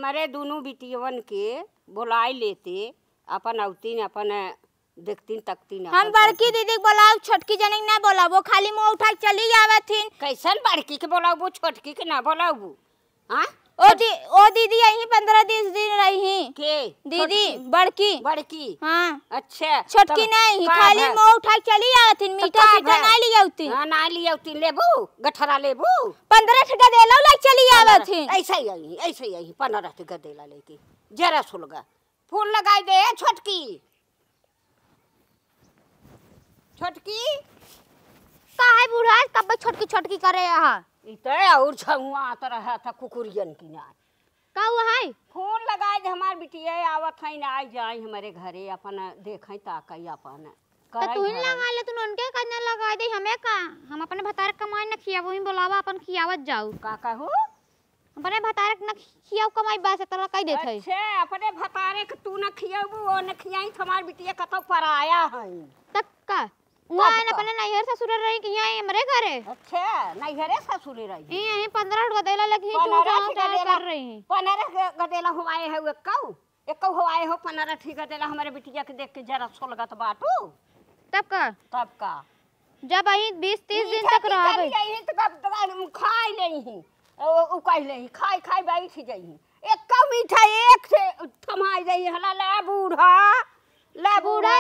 हमारे दोनों बिटियवन के बुलाई लेते, अपन औतीन अपन देखतीन तकतीन। हम बड़की दीदी बोलाओ, छोटकी जनी ना बोलाओ, वो खाली मुंह उठा के चली जावथिन। कैसन बड़की के बोलाओ, वो छोटकी के ना बोलाओ? हां ओ दीदी यही 15-20 दिन रही के दीदी बड़की बड़की। हाँ अच्छा छोटकी नहीं, खाली मुंह उठा के चली जावथिन। मीठा सीठा ना ली जावती। हां ना ली जावती। लेबू गठरा लेबू 15 टका देलो ला चली जावथिन। ऐसे ही 15 टका देला लेके जरा सुलगा फूल लगाई दे छोटकी। छोटकी का है बूढ़ा कब छोटकी छोटकी करे यहाँ इतने और छुआ आता रहा था कुकुरियन की ना का हुआ है? फूल लगाए दे हमार बिटिया आवत है ना आई जाए हमारे घरे अपन देखे ताकई अपन तो तू ही लगा ले, तू उनके करने लगा दे हमें का। हम अपने भतार कमाई न खियावो ही बोलावा अपन खियावत जाऊ का कहू अपने भतार न खियाव कमाई बा से तोरा कह देत है। अच्छा अपने भतारे के तू न खियाबू ओ न खियाई हमार बिटिया कतो पराया है तब का वहां अपने नैहर ससुर रही कि यहां हमरे घरे। अच्छा नैहरे ससुरे रही यही 15 गदेला लगी तू कर रही 15 गदेला हुआए है एक हुआए हो 15 ठीक गदेला हमारे बिटिया के देख के जरा सोलगत बाटू। तब का जब आई 20-30 दिन तक रहबे यही तो कब खाई नहीं ओ कह नहीं खाई बैठ जाई एक मीठा एक से थमाई जाई हला ला बूढ़ा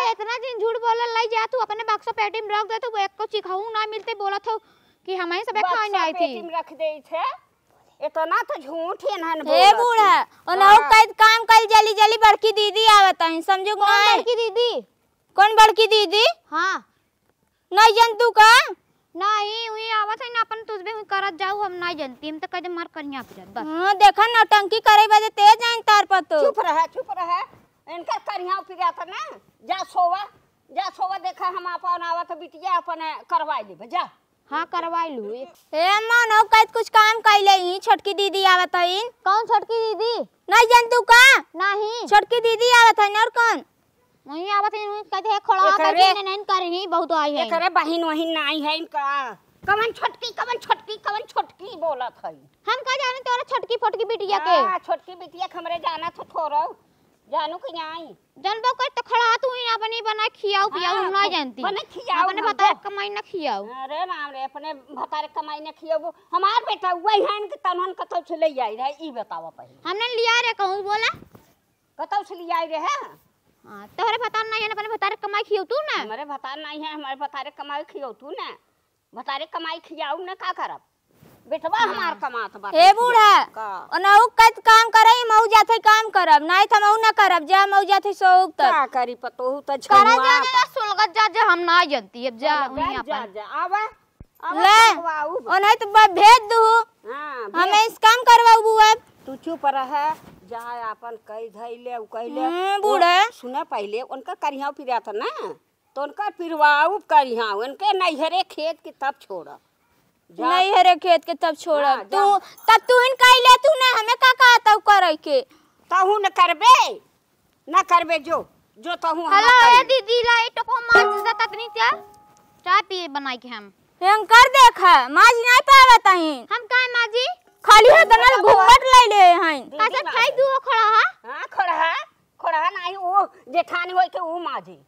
इतना दिन झूठ बोलल लाई जा। तू अपने बक्सा पेटी में रख दे तो एक को चिखाऊ ना मिलते बोलत हो कि हमें सब खाए नहीं आई थी पेटी में रख दे थे। इतना तो झूठ है ना बोलत हे बूढ़ा ओनहु कैद काम कल जली जली बड़की दीदी आवत है समझो। कौन बड़की दीदी? कौन बड़की दीदी? हां नहीं जन तू का नहीं हुई आवत है ना अपन तुझबे हुई करत जाऊ हम नहीं जानती हम तो कदे मार करिया पे बस। हां देखा नौटंकी करे बजे तेज जान तार पर तो चुप रहा इनका करिया फिर आता ना जा सोवा देखा हम अपन आवत बिटिया अपन करवाई ले जा। हां करवाई लू हे मन हो कैद कुछ काम कैले ही छोटकी दीदी आवत है। कौन छोटकी दीदी? नहीं जान तू का नहीं छोटकी दीदी आवत है और कौन वही आवत है कहते खड़ा करके नहीं करही बहुत आई है एकरे बहिन वहिन नहीं है इनका कवन छोटकी बोलत है। हम का जाने तोरा छोटकी फोटकी बिटिया के छोटकी बिटिया हमरे जाना तो थोरो जानू कि नहीं जानबो कर तो खड़ा तू ही अपनी बना खियाओ पियाओ हम ना जानती बना खियाओ अपने भतार कमाई ना खियाओ। अरे राम रे अपने भतार कमाई ना खियाओ हमार बेटा वही है कि तनन कतौ से ले आई रहे ई बतावा पहले हमने लिया रे कहूं बोला कतौ से ले आई रे है। हां तोहरे भतार नहीं है अपने भतार कमाई खियाओ तू ना हमारे भतार नहीं है हमारे भतार कमाई खियाओ तू ना भतारे कमाई खियाओ ना का करब बेटवा हमार कमात बा। हे बूढ़ा ओनहु कत काम करे मऊ जाथे काम करब नहीं त मऊ ना करब जा मऊ जाथे सोक त का करी पतोहू त करा जा सुलगत जा हम ना जानती अब जा वही अपन जा आवा ले ओनहु त भेज दू। हां हमें इस काम करवाऊ बुआ तू चुप रह जा अपन कई धइले उ कहले बूढ़ा सुना पहले उनका करिया फिर आता ना तो उनका पिरवाऊ करिया उनके नैहरे खेत के तब छोड़ नहीं हरे खेत के तब छोड़ा तू तब तू इन कहले तू ना हमें का कहता करे के तहू न करबे जो तहू हेलो ए दीदी ला एटो को माज द ततनी चाय पिए बनाई के हम कर देखा माज नहीं पावत ही हम काहे माजी खाली है दनल घूमट ले ले हैं कैसे खाई दू खड़ा है। हां खड़ा नहीं वो जेठानी होय के वो माजी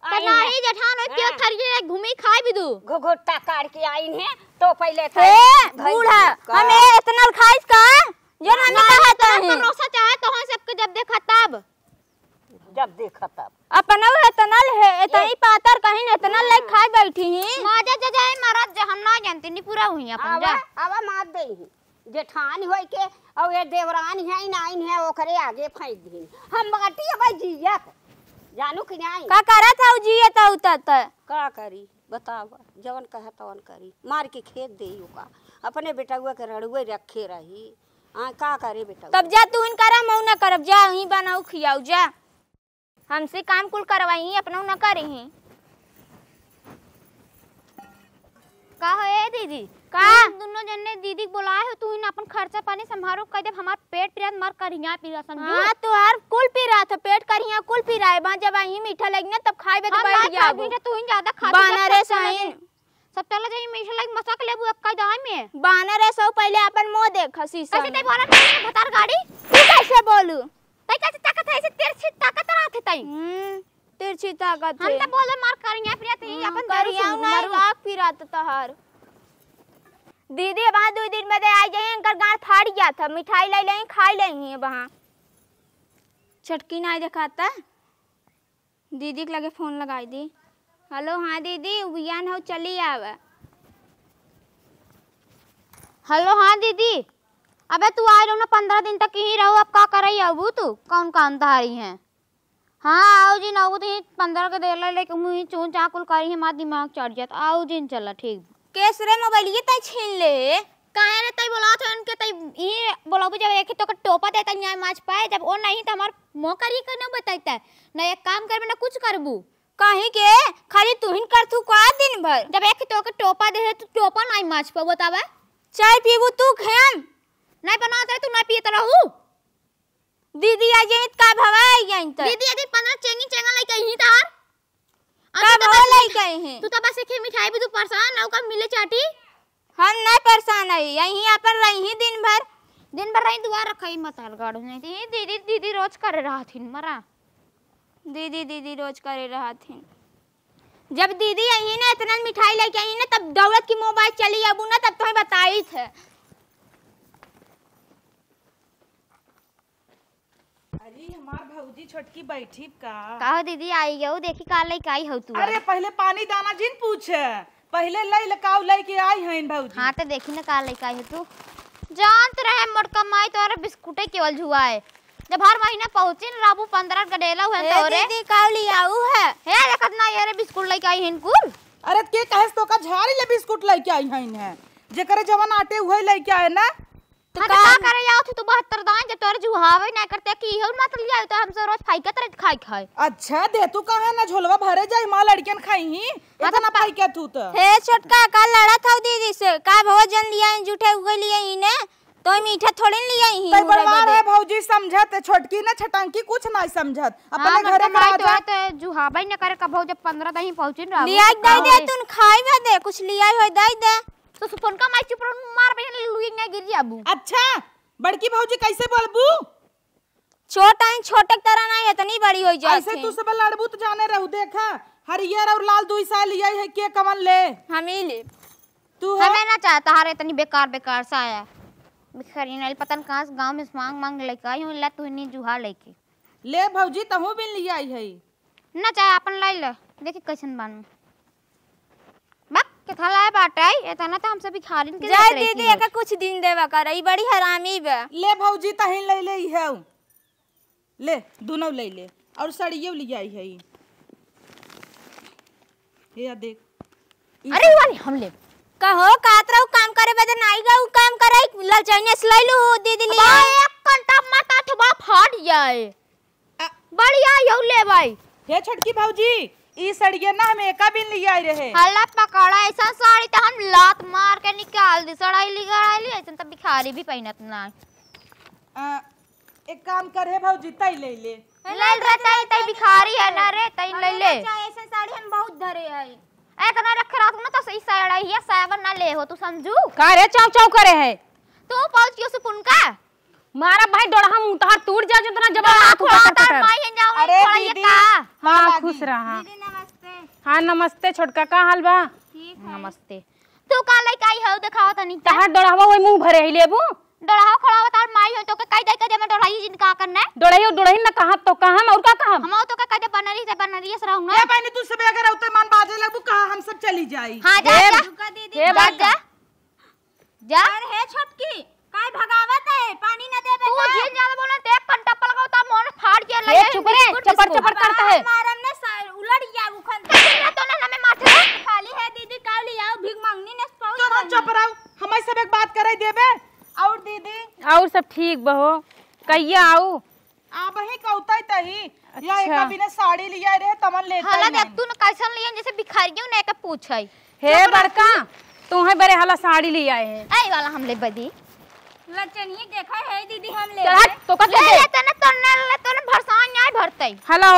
तो नहीं जेठान होय के थरिये घूमी खाई भी दू घोघोटा काट के आइन है तो पहले था बूढ़ा हमें इतना खाइस का जन हमें कहता है रोसा चाहे तो हम सबके जब देखा तब अपना है तनल है इतनी पातर कहीं इतना ले खाई बैठी ही माजा जजाए महाराज हम ना जानते नहीं पूरा हुई अपन जा आवा मार दे जेठान होय के और ये देवरान है नाइन है ओकरे आगे फेंक दी हम बाटी अब जिया जानू कि नहीं का करा था जिए त उतत का करी बतावा जवन कहा तवन करी मार के खेत देई का अपने बेटावा के रड़ुए रखे रही हां का करे बेटा तब जा तू इन करा मऊ ना करब जा ही बनाऊ खियाऊ जा हमसे काम कुल करवाई अपना ना करही का है दीदी का दोनों जने दीदी बुलाए हो तू ही ना अपन खर्चा पानी संभारो कह दे हमार पेट पिरात मार करिया पिरा समझू। हां तो हर कुल पिरा था पेट करिया कुल पिराए बा जब ही मीठा लगना तब खाएबे तो बैठ जा मीठा तू ही ज्यादा खा बाना रे सही सब चला जाई मीठा लाइक मसाक लेबू अक्का दाई में बानर है सो पहले अपन मुंह देख शीशा कैसे तई बोला नहीं बता गाड़ी तू कैसे बोलू तई कैसे ताकत है ऐसे तिरछी ताकत रहते तई तिरछी ताकत हम तो बोले मार करेंगे फिर ते अपन दरिया नहीं वाक फिरात तहार दीदी वहां 2 दिन में दे आ जाए इनका गांठ फाड़ गया था मिठाई ले लें खा लेंगे वहां चटकी नहीं दिखाता दीदी के लगे फोन लगाई दी हेलो हाँ दीदी उबियान हो चली आवे हेलो हाँ दीदी अबे तू आ रहो ना 15 दिन तक यहीं रहो अब का करई अबू तू कौन काम तहारी है हाँ आओ जी ना वो तो 15 के देर लेके मुंह चून चाकुल करी है मां दिमाग चढ़ जात आओ जी चला ठीक केसरे मोबाइल ये तय छीन ले काहे रे तय बोला था उनके तय ये बोलाबू जब एक तो का टोपा देता न्याय माछ पाए जब ओ नहीं त हमार मो करी के न बताता ना एक काम करबे ना कुछ करबू काहे के खाली तू ही कर तू का दिन भर जब एक तो का टोपा दे तू टोपा नहीं माछ पा बतावे चाय पीबू तू खेम नहीं बनाते तू ना पियत रहू दीदी आ जाई का भवाई जाई त दीदी यदि 15 चेंगी चेंगा लई कहीं तार का भवा लई कहीं तू तो बस एक मिठाई भी तू परेशान ना का मिले चाटी हम नहीं परेशान है यहीं अपन रही दिन भर रही दुआ रखई मत गाड़ू नहीं दीदी दीदी रोज करे रहथिन मरा दीदी रोज करे रहथिन जब दीदी यहीं ना इतना मिठाई लेके आई ना तब दौलत की मोबाइल चली अबू ना तब तुम्हें बताई थे अरे हमार भौजी छोटकी बैठी का दीदी आई गयो देखी का लई आई हो तू अरे पहले पानी दाना जिन पूछे पहले लई लकाव लई के आई हइन भौजी हां त देखी ना का लई आई हो तू जानत रहे मोटका माई तोरे बिस्कुटे केवल जुआए जब हर महीना पहुंची न राबू 15 गडेला हुए तोरे दीदी कावली आऊ है हे देखत ना यार बिस्कुट लई आई हइन कुल अरे के कहेस तो का झाड़ी ले बिस्कुट लई के आई हइन है जेकरे जवन आटे हुए लई के आए ना तो का करे जाओ तू 72 दान जब तोरे जुहावे ना करते की हो मत लिया तो हमसे रोज फाई के तरह खाई अच्छा दे तू कहां ना झोलवा भरे जाई मां लड़कियन खाई ही इतना फाई के तू तो हे छोटका का लड़ा था दीदी से का भोजन लिया जूठे उगे लिए ही ने तो मीठा थोड़ी लिया ही तई बड़वार है भौजी समझत छोटकी ना छटंकी कुछ नहीं समझत अपने घरे में आ जा तो जुहावे न करे कब जब 15 दही पहुंची ना लिया दे तू खाई में दे कुछ लिया होय दे तो सुपन का माई चुप मार बहन लुई ना गिर जाबू अच्छा बड़की भौजी कैसे बोलबू छोटा ही छोटे तरह नहीं इतनी बड़ी हो जाए ऐसे तू सब लड़बू तो जाने रहू देखा हरियर और लाल 2 साल लिया है के कमन ले हम ही ले तू हमें ना चाहता हारे इतनी बेकार सा आया बिखरी नहीं पतन कहां से गांव में मांग लेके आई हूं ला तू नहीं जुहा लेके ले भौजी तहू बिन लिया आई है ना चाहे अपन लाई ले देखी कैसन बान बक के थलाए बाटे इतना तो हमसे भी खालिन के जाए दीदी एक कुछ दिन देवा करई बड़ी हरामी बे ले भौजी तहिन ले ले है ले दोनों ले ले और सड़ियो लिया आई है ये देख अरे वाली हम ले कहो कातरा काम करे बदे नहीं गऊ काम करे ललचैने स्लाइलू दीदी ले एक घंटा माथा थबा फाट जाए बढ़िया यौ ले भाई हे छोटकी भौजी ई सड़िया ना हम एका बिन लिया आई रहे हल्ला पकड़ा ऐसा साड़ी त हम लात मार के निकाल दी सड़ाई लिगाई ऐसन त भिखारी भी पहिनत ना एक काम कर हे भौजी तई ले ले तई भिखारी है ना रे तई ले ले ऐसा साड़ी हम बहुत धरे है एक ना रख रात ना तो सही साड़ी है सावन ना ले हो तू समझू का रे चाव करे है तू पहुंच गयो सुपुन का मारा भाई डोड़ा मुंह तहार टूट जा जितना जब हाथ उठा माई जाओ अरे दीदी हां खुश रहा दीदी नमस्ते हां नमस्ते छोटका का हाल बा ठीक है नमस्ते तू का लई काई हो दिखाओ तनी तहार डोड़ावा ओई मुंह भरे ही लेबू डोड़ावा खड़ावा तार माई हो तो के काई दे के में डोड़ाई जिन का करना है डोड़ाई ना कहां तो कहां और का कहां हम तो के कदे बनरी से रहूंगा ए बहनी तू सब अगर औते मान बाजे लगबू कहा हम सब चली जाई हां जा दीदी जा है छोटकी काय भगावत है पानी न देबे तू झील ज्यादा बोला ते घंटा पर लगाओ ता मोन फाड़ के लगे चुप रे चपर करता है मारम ने उलट गया उखन तो ना में माथे खाली है दीदी काली आओ भीख मांगनी ने तो चुप रहो हमें सब एक बात करे देबे और दीदी और सब ठीक बहो कहिया आऊ आ बही कौतई तही या एक बिना साड़ी लिया रे तमन लेता हाला देख तू न कैसन लियन जैसे भिखारियों ने के पूछई हे बड़का तू है बरे हाला साड़ी ले आए हैं आई वाला हम ले बदी लचनी देखा है दीदी हम ले चल तो का ले तने तने भरसान न्याय भरतई हेलो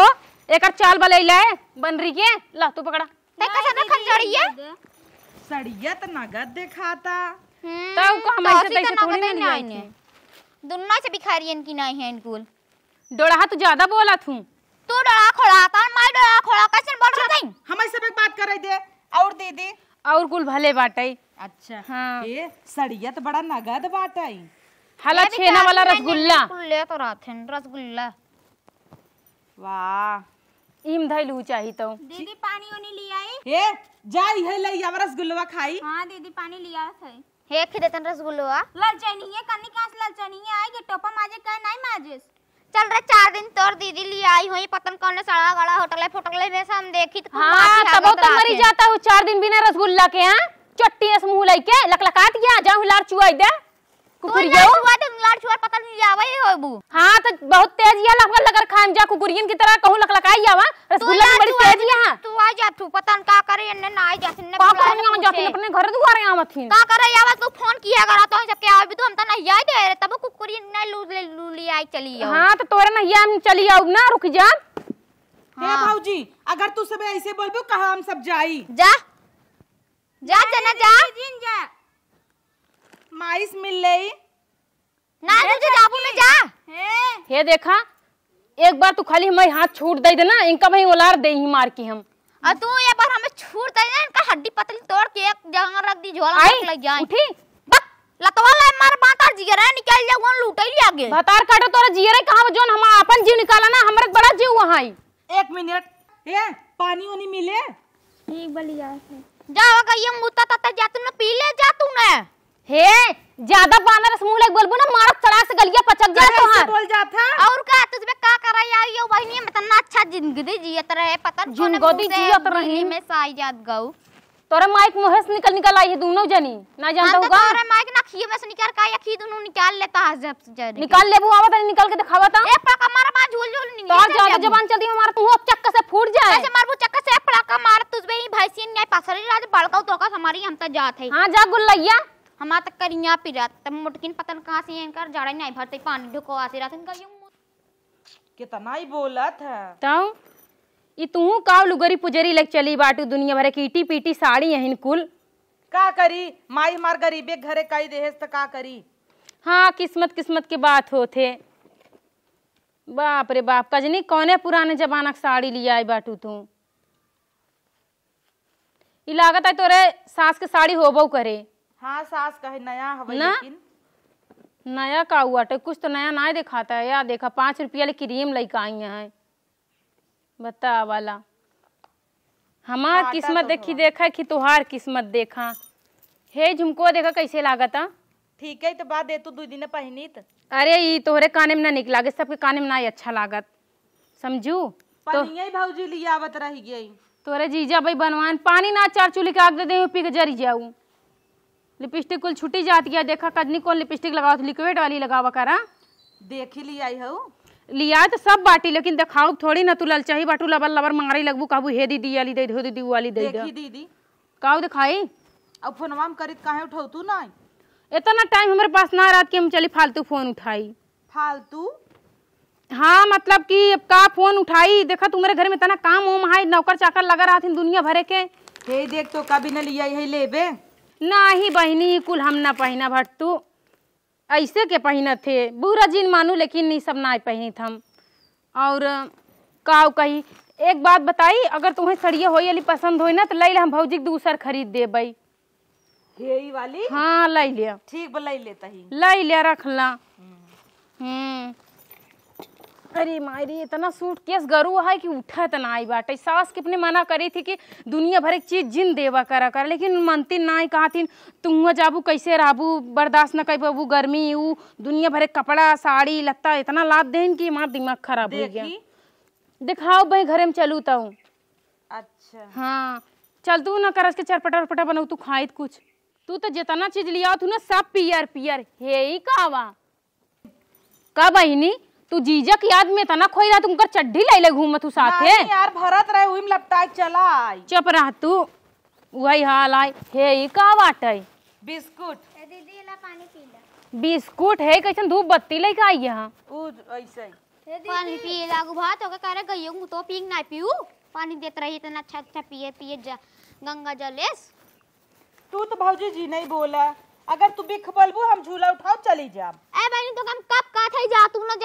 एकर चाल बलैला बनरी के ला तू पकड़ा ते कैसे रखन जड़िए सड़िया तो नगद दिखाता। तब को हम ऐसे तैसे थोड़ी नहीं आई थी। दोनों से भिखारियन की नहीं है इनकुल। डोड़ा तू ज्यादा बोला थू। तू डोड़ा खोलाता मैं डोड़ा खोला कैसे बोल रहा था? हम ऐसे एक बात कर रही दे और दीदी और कुल भले बाटे। अच्छा हाँ। ये सड़िया तो बड़ा नगद बाटे। हला छेना वाला रसगुल्ला। ले तो रात है रसगुल्ला। वाह इम धैलू चाही तो। दीदी पानी ओनी ले आई? ए जाई है ले या रसगुल्ला खाई। हां दीदी पानी ले आवत है। हे खिदेतन रसगुल्ला। ललचनी है कन्नी कास ललचनी है आई के टोपा माजे का नहीं माजेस। चल रे 4 दिन तोर दीदी ले आई होई पतन कौन सड़ा गड़ा होटल फोटल में से हम देखी तो हां तब तो मरी जाता हूं 4 दिन बिना रसगुल्ला के। हां चट्टी से मुंह लई के लकलकाट गया जाऊं लार चुआई दे कुकुरिया हुआ तो लाड़ छुआ पता नहीं आवे होबू। हां तो बहुत तेज या लगर खाम जा कुकुरियन की तरह कहूं लकलकाई आवा रसगुल्ला में बड़ी तेज यहां। तू आ जा तू पता न का करे ने ना आई जासिन ने का करनी जाती अपने घर दुआरे आवथिन का करे आवा तू फोन किया करा तो सब के आवे तो हम त नहीं आई दे तब कुकुरियन ने लू ली आई चली आओ। हां तो तोरे नहिया हम चली आऊ ना रुक जा। हे भौजी अगर तू सब ऐसे बोलबू कहां हम सब जाई। जा जा जना जा जिन जा माइस मिल लई ना तुझे जाबू में जा। हे देखा एक बार तू खाली हमारे हाथ छूट दे देना इनका भाई ओलार दे ही मार के हम। और तू ये बार हमें छूट दे ना इनका हड्डी पतली तोड़ के एक जगह रख दी झोला में लग जाए। उठी बक लतवा ले मार बातार जिगर है निकल जा वन लूटई ले आगे। भतार काटो तोरा जियरे कहां जोन हम अपन जीव निकाला ना हमरे बड़ा जीव वहां आई। 1 मिनट ए पानी ओनी मिले। ठीक बलिया है जाओ गई मुत्ता तत जा तू न पी ले जा तू न। हे ज्यादा बानर मुंह लग बोलबो ना मारत चढ़ा से गलिया पचक जा तो हां बोल जाता और का तुझे का करा यार यो बहनी में तना अच्छा जिंदगी जियत रहे पता जिंदगी जियत रही में साई जात गऊ। तोरा माइक मुंह से निकल आई है दोनों जनी ना जानता होगा। तोरे माइक ना खिए में से निकाल का या खी दोनों निकाल लेता है जब जरी निकाल लेबू आवत नहीं निकाल के दिखावा ता ए पका मार बा झूल झूल नहीं तो ज्यादा जबान चलती हमारा तू अब चक्का से फूट जाए। ऐसे मारबू चक्का से पड़ाका मार तुझे ही भैंसियन नहीं पासरी राज बड़काऊ तो का हमारी हम त जात है। हां जा गुल्लैया हमा तक करिया पिरात तब मुटकिन पतन कहां से इनकर जाड़ा नहीं भरते पानी ढको आसे रात इनका यूं कितना ही बोलत है। तो ई तू काव लुगरी पुजरी लग चली बाटू दुनिया भरे की ईटी पीटी साड़ी यहिन कुल का करी माई मार गरीबे घरे कई देहेस त का करी। हाँ किस्मत किस्मत के बात होथे। बाप रे बाप कजनी कौने पुराने जमाना की साड़ी लिया आई बाटू तू। ई लागत है तोरे सास के साड़ी होबो करे। हाँ सास कहे नया हवे ना? लेकिन नया का हुआ तो कुछ तो नया ना दिखाता है या देखा 5 रुपया ले क्रीम लेके आई है बता वाला हमार काटा किस्मत तो देखी देखा कि तुहार किस्मत देखा। हे झुमको देखा कैसे लागता। ठीक है तो बात दे तू 2 दिन पहिनीत। अरे ई तोहरे काने में ना निक लागे सबके काने में ना ही अच्छा लागत समझू तो पनिया ही भौजी लियावत रही गई। तोरे जीजा भाई बनवान पानी ना 4 चूल्हे के आग दे दे पी के जरी जाऊ। लिपस्टिक कुल छुट्टी जाती है देखा कजनी कौन लिपस्टिक लगाओ लिक्विड वाली लगावा करा देखी ली आई हूँ लिया तो सब बाटी लेकिन दिखाओ थोड़ी ना तू ललचाही बाटू लबर लबर मारी लगबू कहबू हे दीदी वाली दे दो दीदी वाली दे दो देखी दीदी काऊ दिखाई। अब फोनवा में करित काहे उठाऊ तू ना इतना टाइम हमारे पास ना रात के हम चली फालतू फोन उठाई फालतू। हाँ मतलब कि अब का फोन उठाई देखा तुम्हारे घर में इतना काम वाम है नौकर चाकर लगा रहा थी दुनिया भरे के। हे देख तो कभी न लिया यही लेबे ना ही बहनी कुल हम ना पहना भट तू ऐसे के पहना थे बुरा जिन मानू लेकिन नहीं सब ना पहनी थम। और काऊ कही एक बात बताई अगर तुम्हें सड़िया हो वाली पसंद हो ना तो ले हम भौजी दूसर खरीद दे भाई। हे वाली हाँ ले लिया ठीक बोलाई लेता ही ले लिया रख ला। अरे मायरी इतना सूट केस गरू है कि उठा तना आई बाटे। सास के अपने मना करी थी कि दुनिया भर एक चीज जिन देवा करा कर लेकिन मनती ना ही कहा थी तुम जाबू कैसे रहबू बर्दाश्त न कर पाबू गर्मी ऊ दुनिया भर कपड़ा साड़ी लत्ता इतना लाद देन कि हमारा दिमाग खराब हो गया। दिखाओ भाई घरे में चलू तो। अच्छा हाँ चल तू ना कर के चरपटा वरपटा बनाऊ तू खाइत कुछ तू तो जितना चीज लिया तू ना सब पियर पियर हे ही कावा का बहिनी तू जीजा की याद में तना खोई रहा तुमकर चड्ढी ले घूमत तू साथे यार भरत रहे उइम लपटा चला आई चुप रह तू वही हाल आई हे ई का बाटे बिस्कुट दीदी ला पानी पी ला बिस्कुट है कैसन धूप बत्ती लेके आई यहाँ उ ऐसे ही पानी पिए लागू भात होके करे गइयो तो पीक ना पीऊ पानी देत रही इतना अच्छा अच्छा पिए पिए जा गंगा जलेस तू तो भौजी जी नहीं बोला। अगर तू बिख बोलबू हम झूला उठाओ चली जाब। ए बहनी तो हम कब का थे जा तू न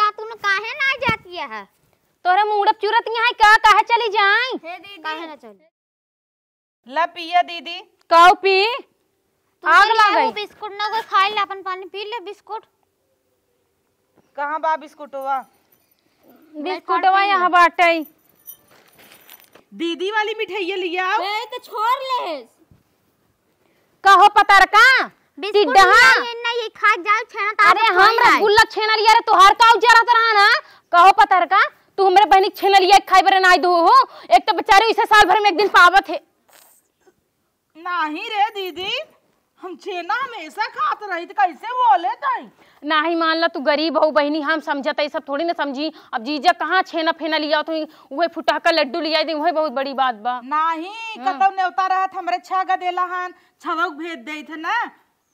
काहे ना जाती है। तोरे मुंडप चूरत यहाँ है का काहे चली जाए। हे दीदी काहे ना चली। ला पिया दीदी। काऊ पी आग लग गई। बिस्कुट ना कोई खाई ले अपन पानी पी ले बिस्कुट। कहाँ बा बिस्कुटवा? बिस्कुटवा यहाँ बाटे। दीदी वाली मिठाइया लिया आओ। ए तो छोड़ ले। कहो पतर का बिस्कुट ना ये खा जाओ छेना। अरे हम रसगुल्ला छेना लिया रे तोहार का उजरा तरह ना। कहो पतर का तू हमरे बहनी छेना लिया खाई बरे नाई दो हो। एक तो बेचारे इसे साल भर में एक दिन पावत है। नहीं रे दीदी हम छेना हमेशा खाते रही तो कैसे बोले ताई। नहीं मान ला तू गरीब हो बहनी हम समझता ये सब थोड़ी ना समझी। अब जीजा कहाँ छेना फेना लिया तो वही फुटाका लड्डू लिया दी वही बहुत बड़ी बात बा। नहीं कतौ नेवता रहत हमरे छागा देला हन छवक भेज दे थे ना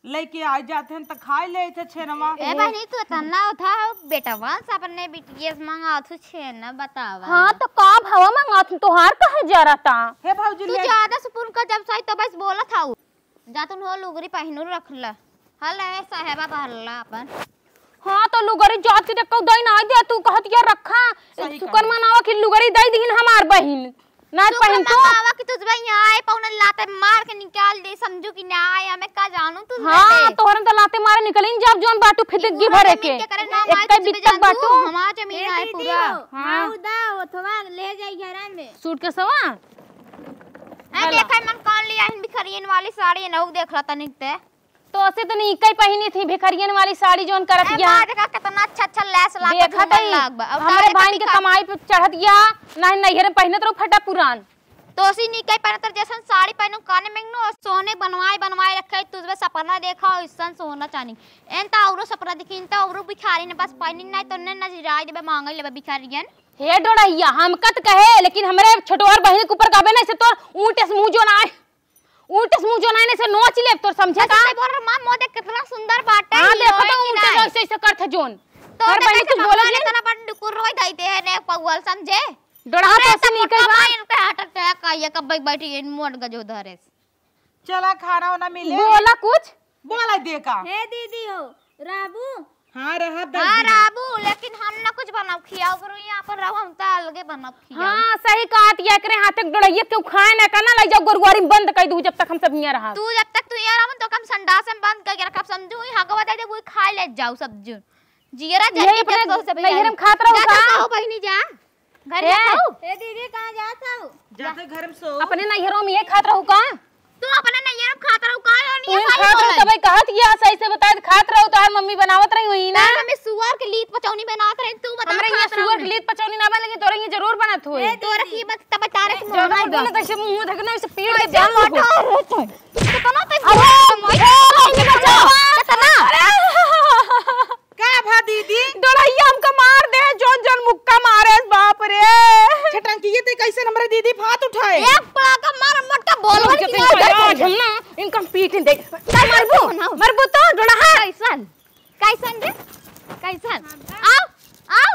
लेके आ जाते हैं तो खा ले थे छेनवा। ए बहनी तू तना था बेटा वंश अपने बिटिया से मंगा तू छेना बतावा। हाँ तो का भावा मंगा तोहार कहे जा रहा था। हे भौजी तू ज्यादा सुपुन का जब सही तो बस बोला था जा तू हो लुगरी पहिनू रखला हल है साहेबा बहला अपन। हाँ तो लुगरी जात के देखो दई ना दे तू कहत या रखा सुकर मनावा कि लुगरी दई दीन हमार बहिन ना पहन तो मनावा कि तुझ भाई यहां आए पौन लाते मार के निकाल दे समझू कि ना आए हमें का जानू तू। हाँ तोहरन तो लाते मारे निकलिन जब जोन बाटू फिदगी भरे के एक कई बितक बाटू हमार जमीन है पूरा। हां उदा ओथवा ले जाई घर में सूट के सवा। ए देखै मन कौन लिया इन भिखरियन वाली साड़ी नौ देख रहा तनिक ते तो ऐसे तो नहीं कई पहनी थी भिखरियन वाली साड़ी जोन करत या। देखा कितना अच्छा लैस ला के देखा तई हमारे भाई के कमाई पे चढ़त या ना नैहर पहनत रहो फटा पुरान तो सी नी कई पहनतर जैसन साड़ी पहनो काने में नो सोने बनवाए रखे तुझे सपना देखा इसन सोना चानी एनता औरो सपना दिखिन त औरो भिखारी ने बस पहनी नहीं तो ने नजराई देबे मांगे लेबे भिखारियन। हे डोड़ैया हम कत कहे लेकिन हमरे छोटवार बहन के ऊपर कहबे नहीं से तोर ऊंट से मुंह जो ना ऊंट से मुंह जो ना से नोच ले तो समझे का बोल रहा मां मोदे कितना सुंदर बाटे। हां देखो तो ऊंट से ऐसे करथे जोन तो हर बहन कुछ बोले नहीं तना बड़ डुकुर रोई दईते है ने पगवल समझे डोड़ा तो से निकल बा इनके हट के का ये कब बैठी इन मोट गजो धरे चला खाना वाना मिले बोला कुछ बोला दे का। हे दीदी हो राबू हाँ रहा हाँ राबू लेकिन हम ना कुछ बनाओ खियाओ करो यहाँ पर रहो हम तो अलगे बनाओ खियाओ। हाँ सही कहा या करे हाथ तक डोड़ैया क्यों खाए ना करना ले जाओ गुरुवारी में बंद कर दूं जब तक हम सब यहाँ रहा। तू जब तक तू यहाँ रहा तो कम संडास में बंद करके रखा समझू ही हगवा दे वो खा ले जाओ सब जीरा यही अपने नैहर में खात रहो का बहिनी जा घर जाओ। ए दीदी कहां जात हो? जाते घर में सो अपने नैहरों में ये खात रहो का तू अपने नैहर में खाता रहो का तू खात रहो तब कहत या सही से बता खात रहो तो मम्मी बनावत रही हुई ना हमें सुअर के लीत पचौनी बनात रहे तू बता हमरे यहाँ सुअर के लीत पचौनी ना बन लेकिन तोरे ये जरूर बनत होए तोरा की बात तब बता रहे तू जरूर बोले तो से मुंह धकना से पीड़ के जान लो कितना ते अरे बचा कितना का भा दीदी डोड़ैया हमका मार दे जोन जोन मुक्का मारे बाप रे छटंकी ये ते कैसे हमरे दीदी फात उठाए एक पड़ा का मार मटका बोल हम ना इनका पीठ दे मरबू तो डोड़ा कैसन कैसन रे कैसन आओ आओ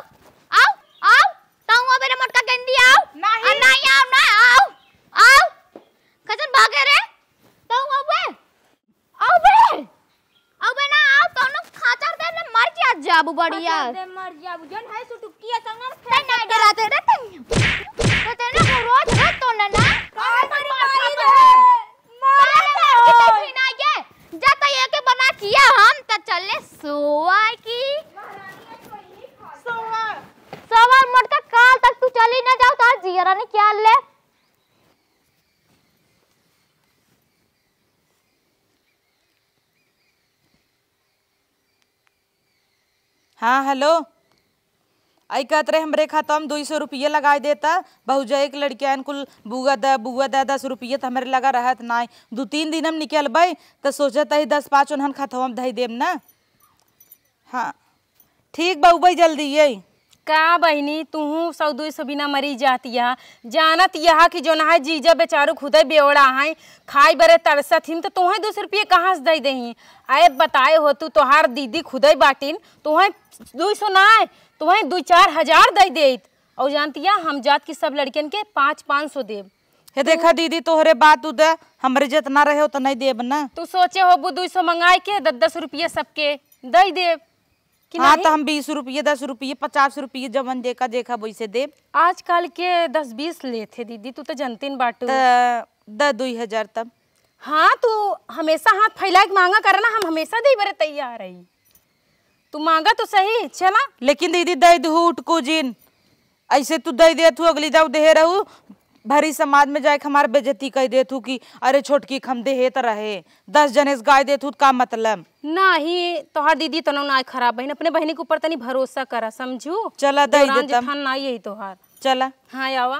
आओ आओ ताऊ मेरे मटका गंदी आओ नहीं नहीं आओ ना आओ आओ कैसन भागे रे ताऊ आओ बे ना आओ तो न खाचर दे न मर जा जाबू बढ़िया दे मर जाबू जन है सुटुकिया संगन नहीं डराते रे तो तेने को रोज रात तो ना मारी दे ना ये जाता ये के बना किया हम त चले सोवा की सोवा मटका काल तक तू चली ना जाओ तो जियरा ने क्या ले हाँ हेलो आई कहत रहे हमरे खाता में 200 रुपये लगा देता बहुजा एक लड़किया कुल बुआ दे 10 रुपये तो हमारे लगा रहत ना 2-3 दिन हम निकलबै तो सोचत ही 10-5 उन्हन खाता में धई देम ना। हाँ ठीक बाबू भाई जल्दी यही का बहनी तू 100-200 बिना मरी जाती है जानत यहा कि जो ना जीजा बेचारू खुदे बेवड़ा है खाई बरे तरसत हिम तो तुम्हें 200 रुपये कहाँ से दे दही। आए बताए हो तू तोहार दीदी खुदे बाटिन तुम्हें 200 ना तुम्हें 2-4 हजार दे देत और जानती है हम जात की सब लड़कियन के 500-500 देव हे देखा दीदी तोहरे बात उदय हमरे जितना रहे उतना नहीं देब ना। तू सोचे हो 200 मंगाई के 10-10 रुपये सबके दे दे कि हाँ नहीं? तो हम 20 रुपये 10 रुपये 50 रुपये जवन देखा देखा वैसे देब। आजकल के 10-20 लेते दीदी, तू तो जनती न बाटू। द 2000 तब। हाँ तू हमेशा हाथ फैला के मांगा करना, हम हमेशा दे बरे तैयार है। तू मांगा तो सही चला। लेकिन दीदी दे दू उठ को जिन ऐसे तू दे दे तू अगली दाव दे रहू भरी समाज में जाए हमारे बेइज्जती कह दे तू कि अरे छोटकी खम दे हे त रहे 10 जने गाय दे तू का मतलब नहीं। तोहार दीदी तो ना खराब बहन, अपने बहनी के ऊपर तनी भरोसा करा समझू। चला दे दे तब ना यही तोहार। चला हाँ आवा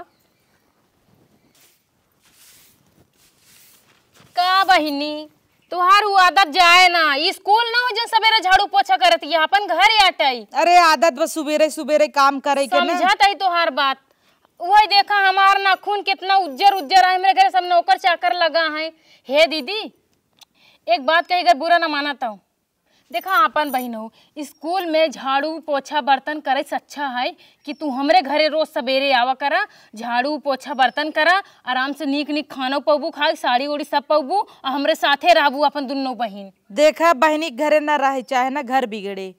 का बहिनी तुहार वो आदत जाए ना, स्कूल ना हो जो सवेरे झाड़ू पोछा करत है अपन घर आटई। अरे आदत बस सुबेरे सुबेरे काम करे के ना। समझत है तुहार बात। वही देखा हमार नाखून कितना उज्जर उज्जर है, मेरे घर सब नौकर चाकर लगा है। हे दीदी एक बात कही अगर बुरा ना मानता हूँ, देखा अपन बहन हो स्कूल में झाड़ू पोछा बर्तन करे से अच्छा है कि तू हमरे घरे रोज सवेरे आवा करा, झाड़ू पोछा बर्तन करा, आराम से नीक नीक खाना पबू, खाए साड़ी उड़ी सब पबू और हमरे साथे रहबू अपन दोनों बहन। देखा बहनी घरे न रहे चाहे ना घर बिगड़े,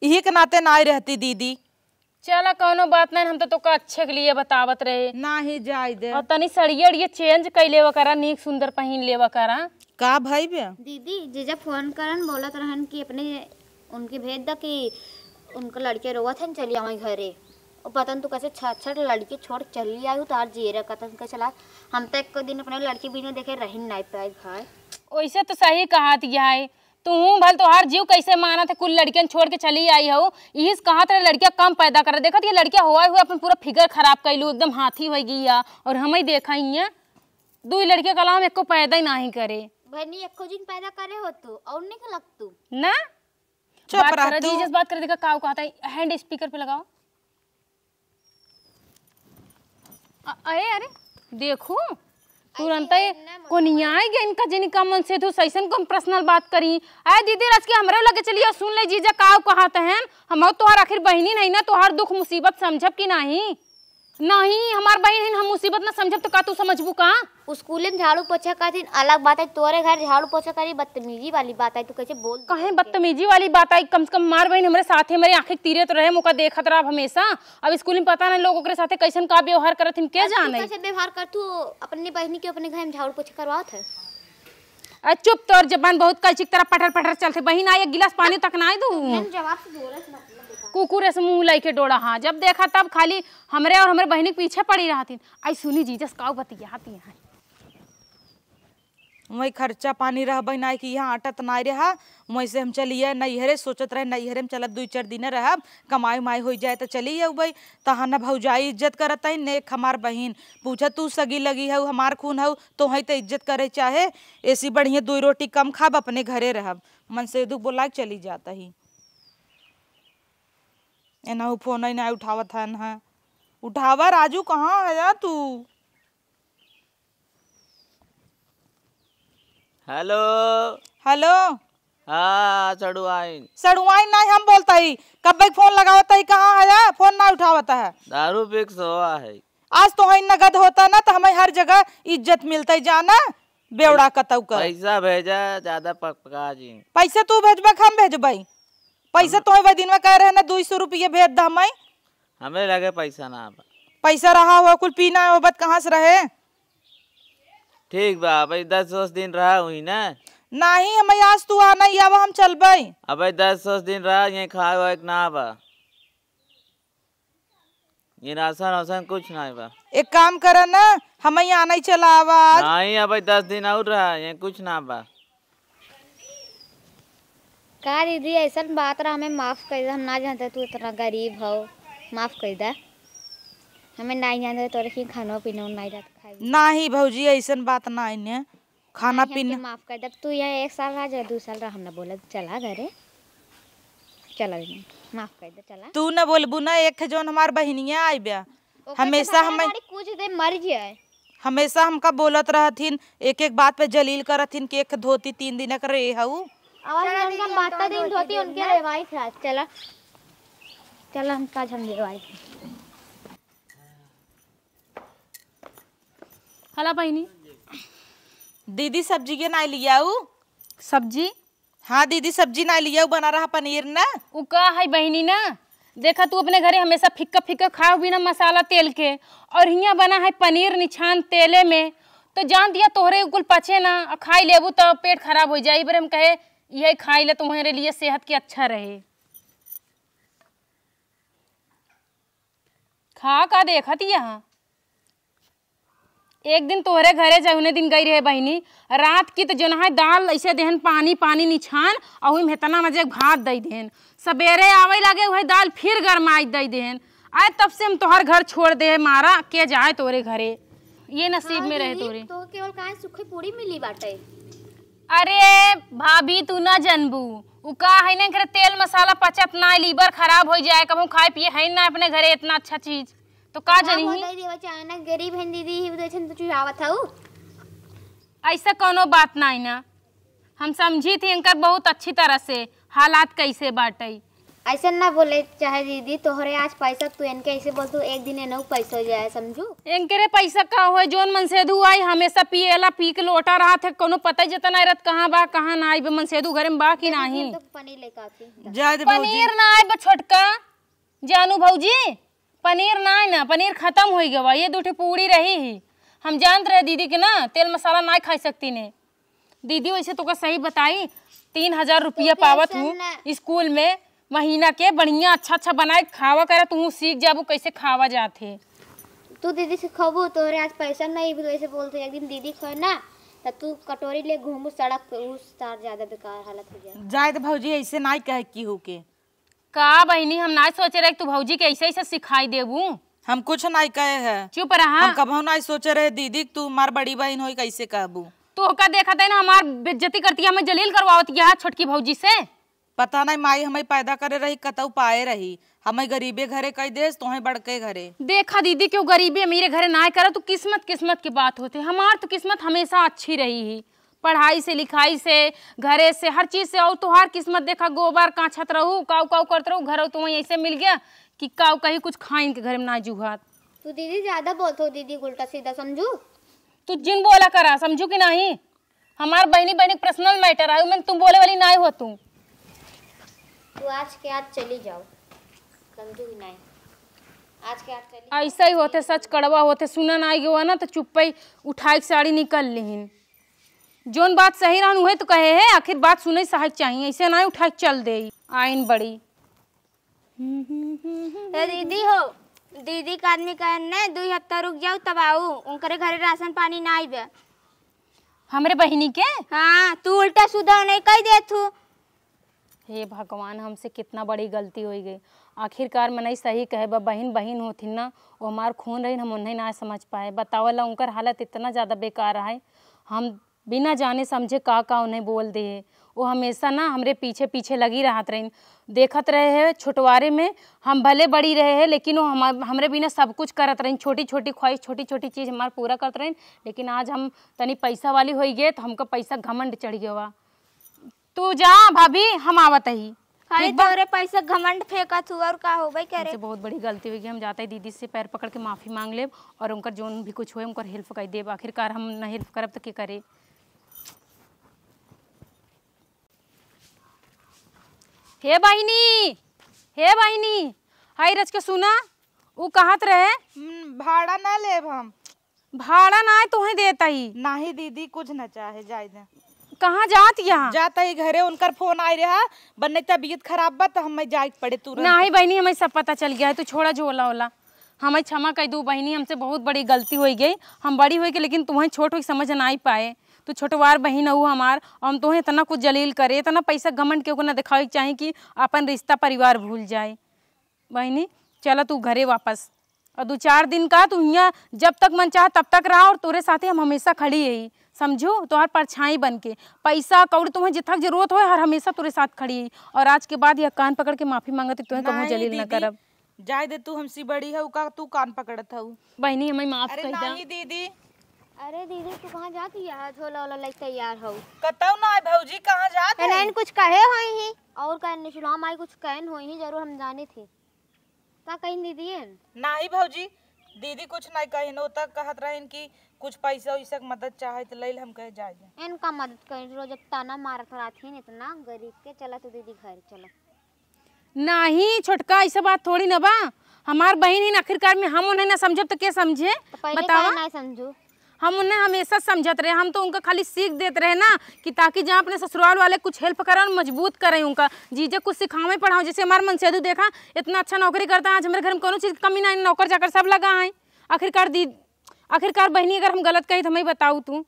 यही के नाते ना रहती दीदी। चला कोनो बात नहीं, हम तो का अच्छे के लिए बतावत रहे ना ही जाए दे। और तनी सड़िया उड़िया चेंज कर लेवा करा, नीक सुंदर पहन लेवा करा। का भाई बे दीदी जीजा फोन करन बोलत रहन कि अपने उनके भेज द कि उनका लड़के रोवत हन चली आवे घरे। और पतन तू कैसे छठ लड़की छोड़ चली आई तार जीरा कतन के चला। हम तो एक दिन अपने लड़की बिना देखे रही नहीं पाए भाई। वैसे तो सही कहा है तू भल तोहार जीव कैसे माना था कुल लड़कियन छोड़ के चली आई हो। यही कहा था लड़कियां कम पैदा कर देखा ये लड़कियां हुआ हुआ अपन पूरा फिगर खराब कैलू एकदम हाथी हो गई और हम ही देखा ही दो लड़कियों का अलावा एको पैदा ही नहीं करे। बहनी एको दिन पैदा करे हो तू और नहीं का लग तू ना चुप बात रह कर तू। जीजस बात कर देखा काव कहता है हैंड स्पीकर पे लगाओ। अरे अरे देखो तुरंत कोनिया गया इनका जिन का मन से तू सैसन कम पर्सनल बात करी। आए दीदी रच के हमरे लगे चलिए सुन ले जीजा काव कहते हैं। हम तोहार आखिर बहनी नहीं ना, तोहार दुख मुसीबत समझब कि नहीं? नहीं हमार बहन हम मुसीबत ना समझब तो का तू समझबू का? स्कूल में झाड़ू पोछा करती अलग बात है, तोरे घर झाड़ू पोछा करी बदतमीजी वाली बात है। तू कैसे बोल कहे बदतमीजी वाली बात आई? कम से कम मार बहन हमारे साथे मेरे आंखें तीरे तो रहे मुका देखत रहा हमेशा। अब स्कूल में पता नहीं लोगों के साथे कैसन का व्यवहार करत हम के जाने। कैसे व्यवहार कर तू अपनी बहनी के अपने घर में झाड़ू पोछा करवात है? चुप तोर जबान बहुत कैचिक तरह पटर पटर चलते। बहन आई एक गिलास पानी तक ना दू जवाब से बोलस मतलब कुकुर से मुंह लाई के डोड़ा। हाँ जब देखा तब खाली हमरे और हमारे बहनी के पीछे पड़ी रहती। आई सुनी जीजस काव बतियाती है वही खर्चा पानी रह बहना कि यहाँ आटत ना रहा वहीं से हम चलिए नैहरे सोचत रहे नैहरे में चलब 2-4 दिन रह कमाई उमाई हो जाए तो चलिए भाई तहाँ न भौजाई इज्जत करत है नेक हमार बहन पूछा तू सगी लगी है हमार खून है तो वहीं तो इज्जत करे चाहे ऐसी बढ़िया 2 रोटी कम खाब अपने घरे रहब मन से दुख बोला चली जाता ही एना फोन नहीं उठावत है ना उठावा राजू कहाँ है तू? हेलो हेलो हाँ सड़ुआइन सड़ुआई नहीं हम बोलता ही कब भाई फोन लगावता ही कहाँ है फोन ना उठावता है। दारू फिक्स हुआ है आज तो ही नगद होता ना तो हमें हर जगह इज्जत मिलता ही जाना बेवड़ा कतऊ कर पैसा भेजा ज्यादा पका जी पैसा तू भेजबा हम भेजबाई पैसा तो वही दिन में कह रहे ना 200 रुपये भेज द हमें लगे पैसा ना बा पैसा रहा हुआ कुल पीना हो बत कहाँ से रहे। ठीक बा भाई 10 दिन रहा हुई ना नहीं हमें आज तू आना ही आवा हम चलबाई अब 10 दिन रहा ये खाए हुआ ना बा ये राशन वासन कुछ नहीं बा। एक काम करा ना हमें आना ही चला आवा आज नहीं अब 10 दिन और रहा ये कुछ ना बा। का दीदी ऐसा बात रहा हमें माफ कर दे। हम ना जानते तू इतना गरीब हो माफ कर दे। हमें नहीं जानते तोरे की खाना पीना नहीं रहता खाई नहीं भौजी ऐसा बात ना है खाना पीना माफ कर दे। तू यहाँ 1 साल रहा जगह 2 साल रहा हमने बोला चला घरे चला माफ कर दे चला। तू न बोलबू ना एक जोन हमार बहनिया आई ब्या हमेशा हमें कुछ दे मर जाए हमेशा हमका बोलत रहथिन एक एक बात पे जलील करथिन कि एक धोती 3 दिन कर रे हऊ आवाज उनका माता दिन धोती उनके रेवाई था। चला चला हम काज हम रेवाई हला बहनी दीदी सब्जी के ना लिया सब्जी। हाँ दीदी सब्जी ना लिया बना रहा पनीर ना। उ का है बहनी ना, देखा तू अपने घरे हमेशा फिक्का फिक्का खाओ बिना मसाला तेल के, और हियाँ बना है पनीर निछान तेले में, तो जान दिया तोहरे कुल पचे ना, खाई लेबू तो पेट खराब हो जाए। बार हम कहे यही खाई ले तुम्हारे लिए सेहत के अच्छा रहे। खा का देखत यहाँ एक दिन तोहरे घरे जौने दिन गई रहे बहनी, रात की तो जो है दाल ऐसे देहन पानी पानी निछान और में इतना मजे भात दे देहन, सवेरे आवे लगे वही दाल फिर गरमाई दे देहन। आए तब से हम तोहर घर छोड़ दे मारा के जाए तोरे घरे, ये नसीब में रहे तोरे। तो केवल काहे सूखी पूरी मिली बाटे। अरे भाभी तू ना जनबू, उ का है ना करे तेल मसाला पचत ना, लीवर खराब हो जाए, कभी खाए पिए है ना अपने घरे इतना अच्छा चीज, तो का जनी चाइना गरीब है दीदी तो चुरावत हूँ। ऐसा कोनो बात नहीं ना, हम समझी थी इनकर बहुत अच्छी तरह से हालात कैसे बाटे। ऐसा ना बोले चाहे दीदी, तोहरे आज पैसा तू इनके ऐसे बोल तू एक दिन एनहु पैसा हो जाए समझू। इनके पैसा का हो जोन मनसेदू आई हमेशा पिएला, पी के लोटा रहा थे, कोनो पता ही जता नहीं रहत कहाँ बा कहाँ ना आई। मनसेदू घर में बा कि नहीं। तो पनीर लेके आती पनीर ना आए बा छोटका जानू भौजी, पनीर ना आए ना, पनीर खत्म हो गया, ये दूठी पूरी रही ही। हम जानते रहे दीदी के ना तेल मसाला ना खा सकती ने। दीदी वैसे तो का सही बताई 3000 रुपया पावत हूँ स्कूल में महीना के, बढ़िया अच्छा अच्छा बनाए खावा करे, तू सीख जाबू कैसे खावा जाते। तू दीदी से खबू, तोहरे आज पैसा नहीं वैसे बोलते एक दिन दीदी खाए ना तो तू कटोरी ले घूमू सड़क पे, उस तार ज्यादा बेकार हालत हो जाए। जाए तो भौजी ऐसे ना कहे की हो के का बहनी, हम ना सोचे रहे तू भौजी के ऐसे ऐसे सिखाई देबू। हम कुछ नहीं कहे है, चुप रहा। हम कभी नहीं सोचे रहे दीदी तू हमार बड़ी बहन हो कैसे कहबू। तो का देखा था ना हमार बेइज्जती करती है, हमें जलील करवावती है छोटकी भौजी से। पता नहीं माई हमें पैदा करे रही कतऊ पाए रही, हमें गरीबे घरे कह देस तो बड़के घरे। देखा दीदी क्यों गरीबी मेरे घरे ना करा, तो किस्मत किस्मत की बात होती। हमार तो किस्मत हमेशा अच्छी रही ही, पढ़ाई से लिखाई से घरे से हर चीज से। और तुहार किस्मत देखा गोबर काछत रहू काव काव करते रहू, घर तुम्हें ऐसे मिल गया कि काव कहीं कुछ खाइन के घर में ना जुहात। तू दीदी ज्यादा बोलते हो दीदी, उल्टा सीधा समझू। तू जिन बोला करा समझू कि नहीं, हमार बहनी बहनी पर्सनल मैटर है, मैं तुम बोले वाली नहीं हो। तू आज के आज चली जाओ समझू कि नहीं, आज के आज चली। ऐसा ही होते सच कड़वा होते, सुना ना गया ना तो चुप ही उठाई साड़ी निकल लिहिन। जोन बात सही रहन उहे तो कहे है, आखिर बात सुने सहायक चाहिए, ऐसे ना उठाई चल दे आइन बड़ी। दीदी हो, दीदी का आदमी कहने 2 हफ्ता रुक जाओ तब आऊ, उनके घरे राशन पानी ना आइबे। हमरे बहनी के हाँ तू उल्टा सीधा नहीं कह दे तू। हे भगवान, हमसे कितना बड़ी गलती हो गई। आखिरकार मनई सही कहे बा, बहन बहन होती ना, वो हमार खून रही, हम उन्हें ना समझ पाए। बतावला उनकर हालत इतना ज़्यादा बेकार है, हम बिना जाने समझे का उन्हें बोल दे। वो हमेशा ना हमरे पीछे पीछे लगी रहत रही, देखत रहे है छुटवारे में। हम भले बड़ी रहे हैं लेकिन वो हमरे बिना सब कुछ करत रही, छोटी छोटी ख्वाहिश छोटी छोटी चीज़ हमार पूरा करत रही। लेकिन आज हम तनी पैसा वाली हो गए तो हमको पैसा घमंड चढ़ गया। तू जा भाभी, हम आवत ही। खाली तोरे पैसा घमंड फेंकत हुआ और का हो भाई करे। हमसे बहुत बड़ी गलती हुई, हम जाते ही दीदी से पैर पकड़ के माफ़ी मांग लेब और उनका जोन भी कुछ हुए उनकर हेल्प कर देब। आखिरकार हम न हेल्प करब तो क्या करे। हे बहिनी, हे बहिनी, हाय रच के सुना, वो कहत रहे भाड़ा ना लेब हम। भाड़ा ना है तुम्हें देता ही नहीं दीदी कुछ न चाहे जाए दे। कहाँ जात यहाँ जाता ही घरे, उनकर फोन आए रहा बनने तबीयत खराब बा तो हमें जाए पड़े तुरंत। नहीं बहनी, हमें सब पता चल गया है, तू छोड़ा जो होला होला। हमें क्षमा कह दू बहनी, हमसे बहुत बड़ी गलती हो गई। हम बड़ी हो गई लेकिन तुम्हें छोट हो समझ ना ही पाए। तू छोटवार बहन हो हमार, और हम तुम्हें इतना कुछ जलील करे, इतना पैसा घमंड के ना दिखावे चाहिए कि अपन रिश्ता परिवार भूल जाए। बहनी चलो तू घरे वापस, और 2-4 दिन का तू यहाँ जब तक मन चाह तब तक रहा, और तोरे साथे हम हमेशा खड़ी है समझो, तुम्हार परछाई बन के। पैसा कौड़ी तुम्हें जितना जरूरत हो हर हमेशा तेरे साथ खड़ी है। और आज के बाद यह कान पकड़ के माफी मांगती तुम्हें कभी जलील न करब। जाए दे, तू हमसी बड़ी है का तू कान पकड़त हूँ। बहनी हमें माफ कर दे। नहीं दीदी। अरे दीदी तू कहाँ जाती है, झोला वाला लेके तैयार हो। कतऊ ना भौजी कहाँ जात है? नहीं कुछ कहे होई ही और कहने शुलाम आई कुछ कहन होई ही, जरूर हम जाने थे का कहीं दीदी है। नहीं भौजी दीदी कुछ नहीं कही नो तक कहत रहन कि कुछ पैसा वैसा के मदद चाहे तो ले हम कहे जाए इनका मदद कर रोज जब ताना मारत रहथिन इतना गरीब के। चला तू दीदी घर चलो। नहीं छोटका ऐसा बात थोड़ी ना बा, हमार बहन ही आखिरकार में हम उन्हें ना समझब तो के समझे बतावा। नहीं समझू, हम उन्हें हमेशा समझत रहे, हम तो उनका खाली सीख देते रहे ना कि ताकि जहाँ अपने ससुराल वाले कुछ हेल्प करें और मजबूत करें उनका, जीजे कुछ सिखावे पढ़ाओ। जैसे हमारे मनसेदू देखा इतना अच्छा नौकरी करता है, आज हमारे घर में कोनो चीज़ की कमी नहीं, नौकर चाकर सब लगा है। आखिरकार बहनी अगर हम गलत कही तो हमें बताऊ तू,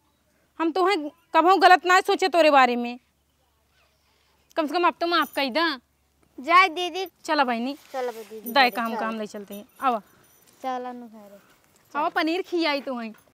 हम तो कब गलत ना सोचे तोरे बारे में, कम से कम अब तो माफ कही दा। जाए दीदी। चला बहनी चलो दीदी दाय काम ले चलते हैं। आवा चलो न घरे। आवा पनीर खियाई तो वहीं।